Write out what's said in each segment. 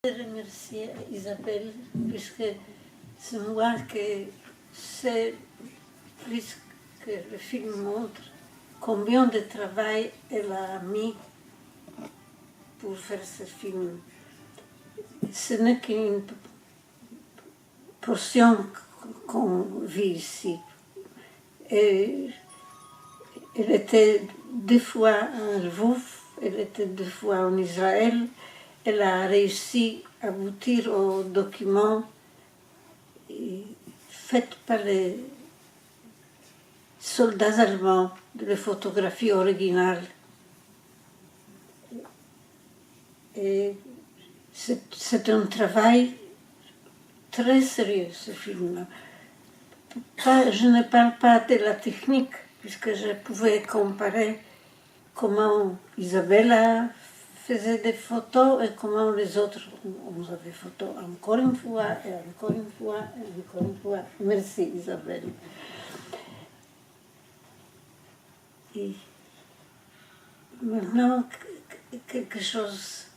Remercier Isabelle, puisque c'est moi qui sais, puisque le film montre combien de travail elle a mis pour faire ce film. Ce n'est qu'une portion qu'on vit ici. Et elle était 2 fois à Lvov, elle était 2 fois en Israël. Elle a réussi à aboutir au document fait par les soldats allemands de la photographie originale. Et c'est un travail très sérieux, ce film. Je ne parle pas de la technique, puisque je pouvais comparer comment Isabella faisait des photos et comment les autres on avait des photos. Encore une fois, et encore une fois, et encore une fois. Merci Isabelle. Et maintenant, quelque chose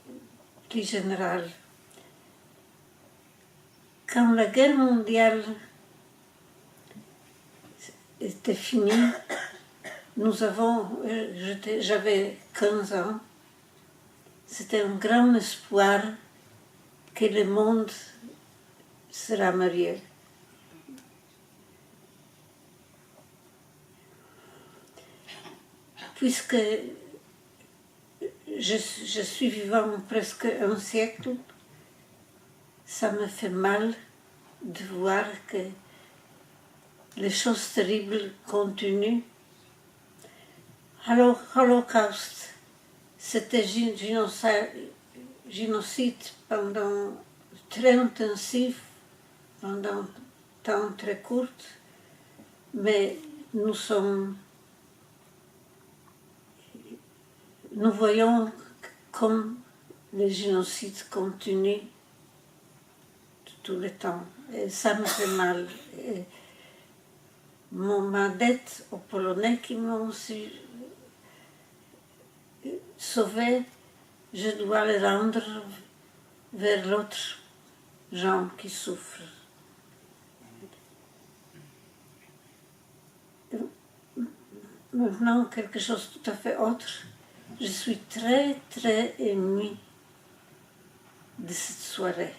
de plus général. Quand la guerre mondiale était finie, j'avais 15 ans, c'était un grand espoir que le monde sera meilleur. Puisque je suis vivant presque un siècle, ça me fait mal de voir que les choses terribles continuent. Alors, l'Holocauste, c'était génocide pendant très intensif, pendant un temps très court, mais nous voyons comme le génocide continue tout le temps. Et ça me fait mal. Et ma dette aux Polonais qui m'ont aussi sauvé, je dois le rendre vers l'autre gens qui souffrent. Maintenant, quelque chose de tout à fait autre. Je suis très, très émue de cette soirée.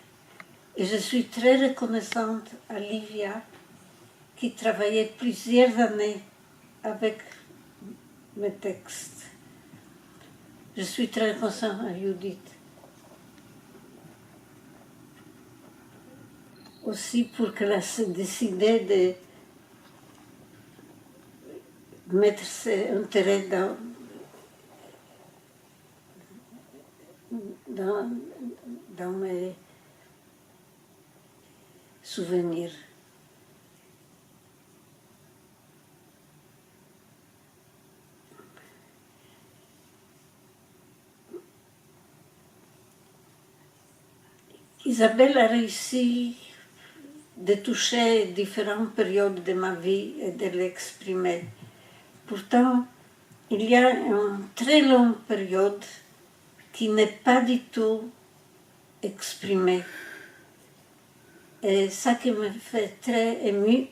Et je suis très reconnaissante à Livia, qui travaillait plusieurs années avec mes textes. Je suis très reconnaissante à Judith. Aussi pour qu'elle ait décidé de mettre ses intérêts dans mes souvenirs. Isabelle a réussi de toucher différentes périodes de ma vie et de l'exprimer. Pourtant, il y a une très longue période qui n'est pas du tout exprimée. Et ça qui me fait très émue,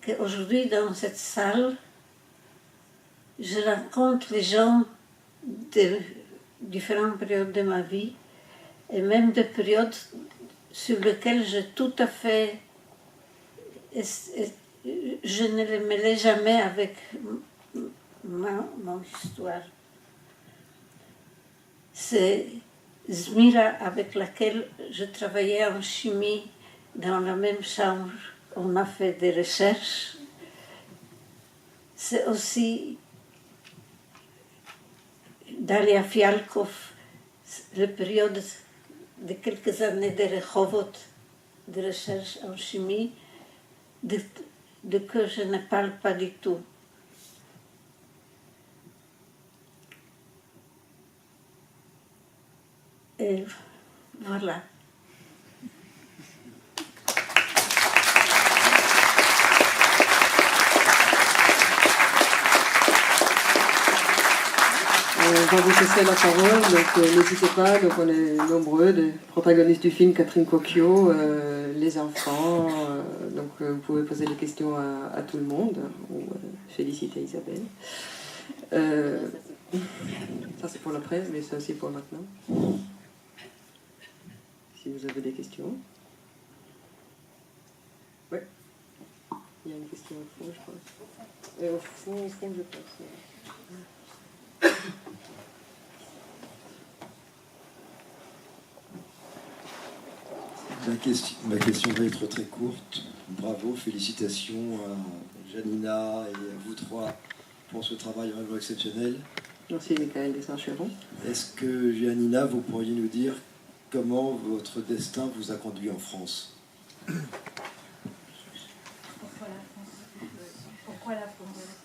qu'aujourd'hui dans cette salle, je rencontre les gens de différentes périodes de ma vie, et même des périodes sur lesquelles je ne les mêlais jamais avec mon histoire. C'est Zmira avec laquelle je travaillais en chimie dans la même chambre. On a fait des recherches. C'est aussi Dalia Fialkov, la période de quelques années de Rehovot, de recherche en chimie, de que je ne parle pas du tout. Et voilà. va vous laisser la parole, donc n'hésitez pas, donc on est nombreux, des protagonistes du film, Catherine Cocchio, les enfants, donc vous pouvez poser des questions à tout le monde, ou féliciter Isabelle. Ça c'est pour la presse, mais c'est aussi pour maintenant. Si vous avez des questions. Oui. Il y a une question au fond, je pense. Au fond, je pense. Ma question va être très courte. Bravo, félicitations à Janina et à vous trois pour ce travail vraiment exceptionnel. Merci, Michael Desaint-Cheron. Est-ce que, Janina, vous pourriez nous dire comment votre destin vous a conduit en France? Pourquoi la France?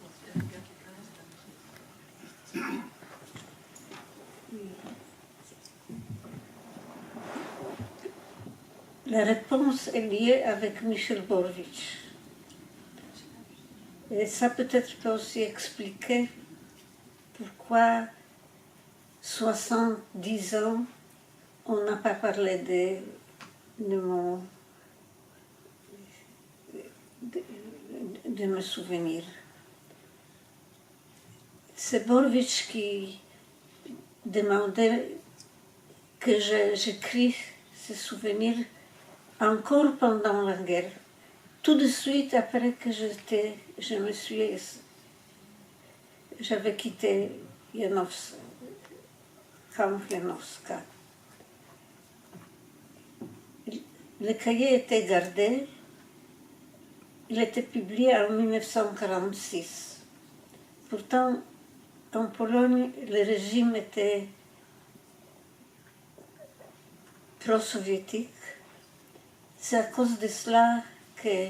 La réponse est liée avec Michel Borowicz. Et ça peut-être peut aussi expliquer pourquoi 70 ans, on n'a pas parlé de mes souvenirs. C'est Borowicz qui demandait que j'écris ces souvenirs encore pendant la guerre. Tout de suite après que j'avais quitté Camp Janovska. Le cahier était gardé, il était publié en 1946. Pourtant, en Pologne, le régime était pro-soviétique. C'est à cause de cela que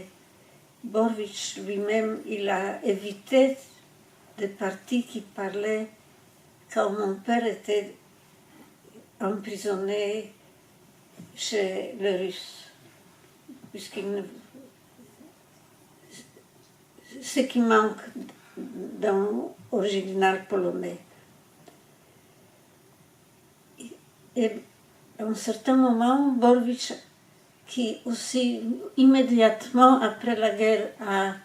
Borowicz lui-même, il a évité des parties qui parlaient quand mon père était emprisonné chez les Russes. Ce qui manque dans l'original polonais. Et à un certain moment, Borowicz, qui aussi immédiatement après la guerre a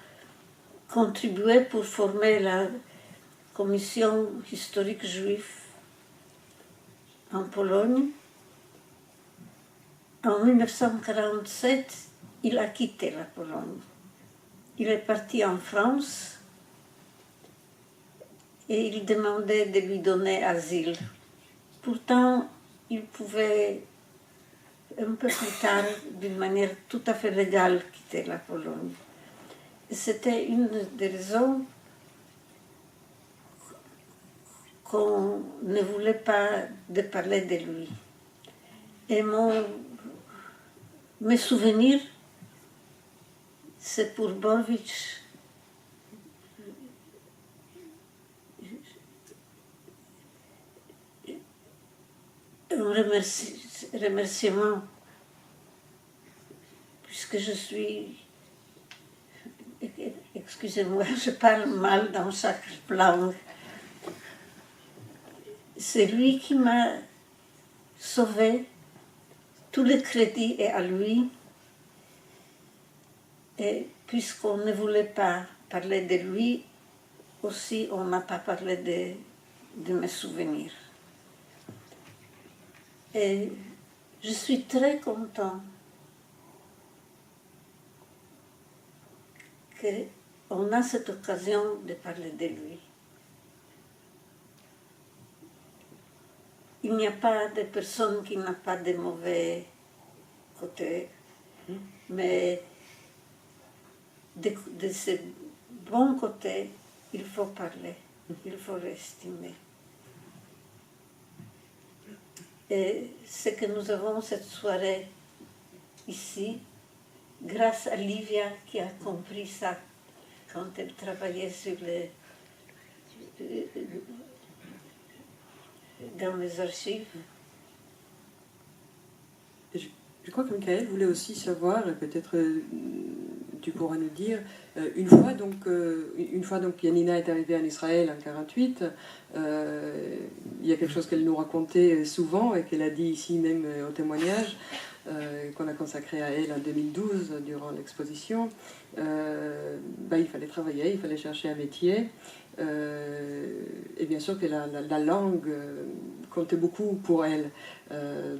contribué pour former la commission historique juive en Pologne, en 1947, il a quitté la Pologne. Il est parti en France et il demandait de lui donner asile. Pourtant, il pouvait un peu plus tard, d'une manière tout à fait légale, quitter la Pologne. Et c'était une des raisons qu'on ne voulait pas de parler de lui. Et mes souvenirs, c'est pour Borowicz un remerciement, puisque je suis, excusez-moi, je parle mal dans chaque langue. C'est lui qui m'a sauvé, tout le crédit est à lui, et puisqu'on ne voulait pas parler de lui, aussi on n'a pas parlé de mes souvenirs. Et je suis très contente qu'on a cette occasion de parler de lui. Il n'y a pas de personne qui n'a pas de mauvais côtés, mais de ces bons côtés, il faut parler, il faut l'estimer. Et ce que nous avons cette soirée ici, grâce à Livia qui a compris ça quand elle travaillait dans les archives. Je crois que Michael voulait aussi savoir, peut-être tu pourras nous dire. Une fois donc Yanina est arrivée en Israël en 1948, il y a quelque chose qu'elle nous racontait souvent et qu'elle a dit ici même au témoignage, qu'on a consacré à elle en 2012 durant l'exposition. Il fallait travailler, il fallait chercher un métier. Et bien sûr que la langue comptait beaucoup pour elle.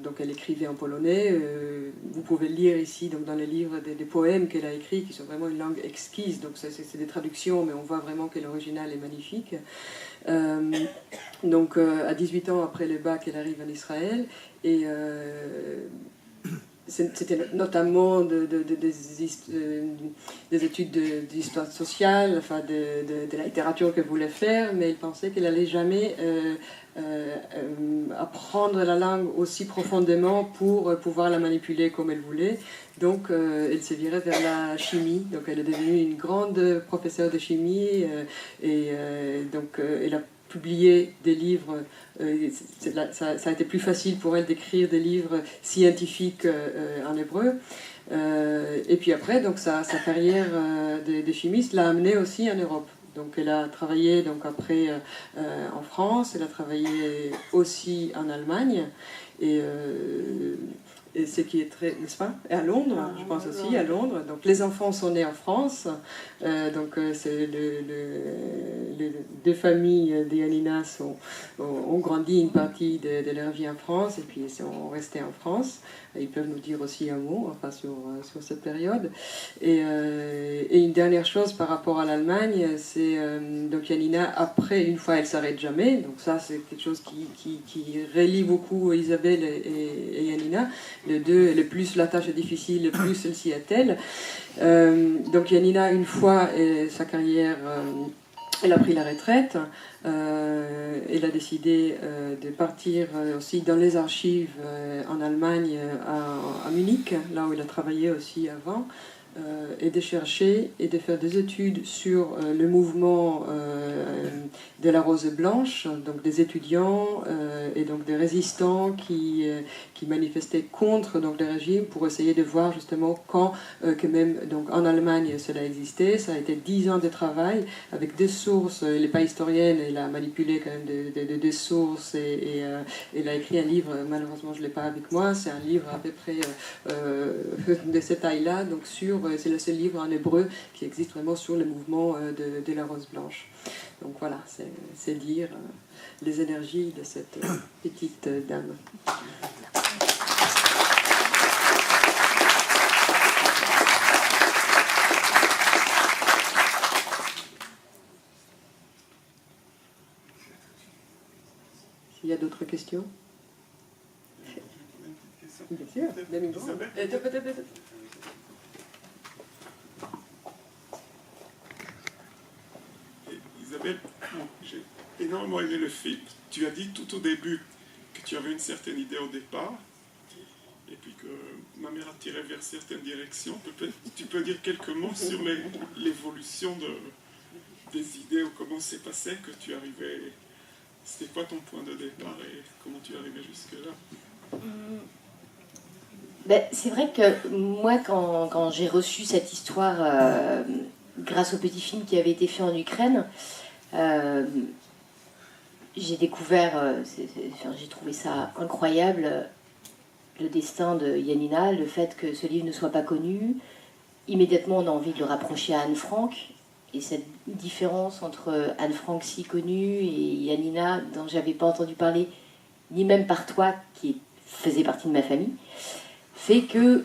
Donc elle écrivait en polonais. Vous pouvez lire ici donc dans les livres des poèmes qu'elle a écrits qui sont vraiment une langue exquise. Donc c'est des traductions, mais on voit vraiment que l'original est magnifique. À 18 ans après le bac, elle arrive en Israël et c'était notamment des études d'histoire sociale, enfin de la littérature qu'elle voulait faire, mais elle pensait qu'elle n'allait jamais apprendre la langue aussi profondément pour pouvoir la manipuler comme elle voulait. Donc elle s'est virée vers la chimie. Donc elle est devenue une grande professeure de chimie elle a publié des livres. Ça a été plus facile pour elle d'écrire des livres scientifiques en hébreu. Et puis après, donc sa carrière de chimiste l'a amenée aussi en Europe. Donc elle a travaillé donc après en France, elle a travaillé aussi en Allemagne et ce qui est très, n'est-ce pas? Et à Londres, je pense aussi, à Londres. Donc les enfants sont nés en France. C'est les deux familles de Yanina ont grandi une partie de leur vie en France et puis ils sont restés en France. Ils peuvent nous dire aussi un mot sur cette période. Et une dernière chose par rapport à l'Allemagne, c'est donc Yanina, après, une fois, elle s'arrête jamais. Donc ça, c'est quelque chose qui relie beaucoup Isabelle et Yanina. Les deux, le plus la tâche est difficile, le plus celle-ci est-elle. Donc Yanina, une fois, sa carrière... elle a pris la retraite, elle a décidé de partir aussi dans les archives en Allemagne, à Munich, là où elle a travaillé aussi avant, et de chercher et de faire des études sur le mouvement de la Rose Blanche, donc des étudiants et donc des résistants qui manifestaient contre donc, le régime pour essayer de voir justement quand que même donc, en Allemagne cela existait. Ça a été 10 ans de travail avec des sources. Elle n'est pas historienne, elle a manipulé quand même des sources et elle a écrit un livre, malheureusement je ne l'ai pas avec moi, c'est un livre à peu près de cette taille-là, donc c'est le seul livre en hébreu qui existe vraiment sur le mouvement de la Rose Blanche. Donc voilà, c'est dire les énergies de cette petite dame. Il y a d'autres questions? Bien sûr, Isabelle, j'ai énormément aimé le film. Tu as dit tout au début que tu avais une certaine idée au départ, et puis que ma mère a tiré vers certaines directions. Tu peux dire quelques mots sur l'évolution des idées ou comment c'est passé que tu arrivais. C'était quoi ton point de départ et comment tu es arrivé jusque-là? C'est vrai que moi, quand j'ai reçu cette histoire grâce au petit film qui avait été fait en Ukraine, j'ai découvert, j'ai trouvé ça incroyable, le destin de Yanina, le fait que ce livre ne soit pas connu. Immédiatement, on a envie de le rapprocher à Anne Frank. Et cette différence entre Anne Frank si connue et Yanina, dont j'avais pas entendu parler, ni même par toi, qui faisait partie de ma famille, fait que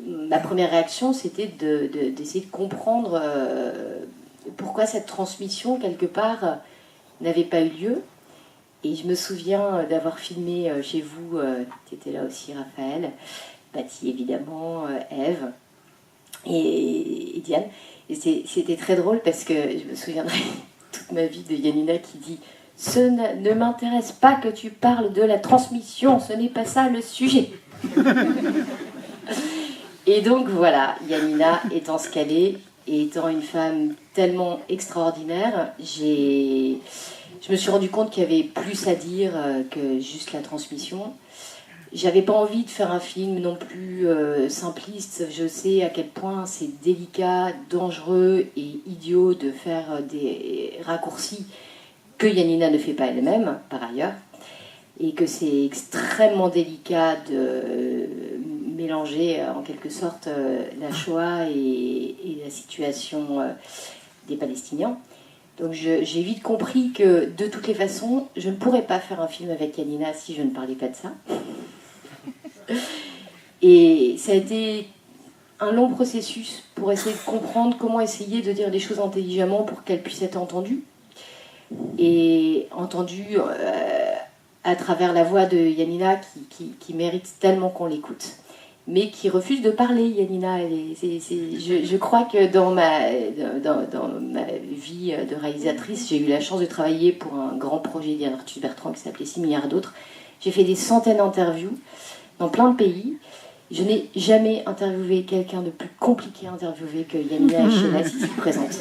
ma première réaction, c'était d'essayer de comprendre pourquoi cette transmission, quelque part, n'avait pas eu lieu. Et je me souviens d'avoir filmé chez vous, qui était là aussi, Raphaël, Bati évidemment, Ève et Diane. Et c'était très drôle parce que je me souviendrai toute ma vie de Yanina qui dit « Ce ne m'intéresse pas que tu parles de la transmission, ce n'est pas ça le sujet. » Et donc voilà, Yanina étant ce qu'elle est, et étant une femme tellement extraordinaire, je me suis rendu compte qu'il y avait plus à dire que juste la transmission. j'avais pas envie de faire un film non plus simpliste. Je sais à quel point c'est délicat, dangereux et idiot de faire des raccourcis que Yanina ne fait pas elle-même, par ailleurs, et que c'est extrêmement délicat de mélanger en quelque sorte la Shoah et la situation des Palestiniens. Donc j'ai vite compris que de toutes les façons, je ne pourrais pas faire un film avec Yanina si je ne parlais pas de ça. Et ça a été un long processus pour essayer de comprendre comment essayer de dire les choses intelligemment pour qu'elles puissent être entendues. Et entendues à travers la voix de Yanina qui mérite tellement qu'on l'écoute. Mais qui refuse de parler, Yanina. Je crois que dans ma vie de réalisatrice, j'ai eu la chance de travailler pour un grand projet d'Yann Arthus Bertrand qui s'appelait 6 milliards d'autres. J'ai fait des centaines d'interviews dans plein de pays. Je n'ai jamais interviewé quelqu'un de plus compliqué à interviewer que Yanina Echelazi, ici présente.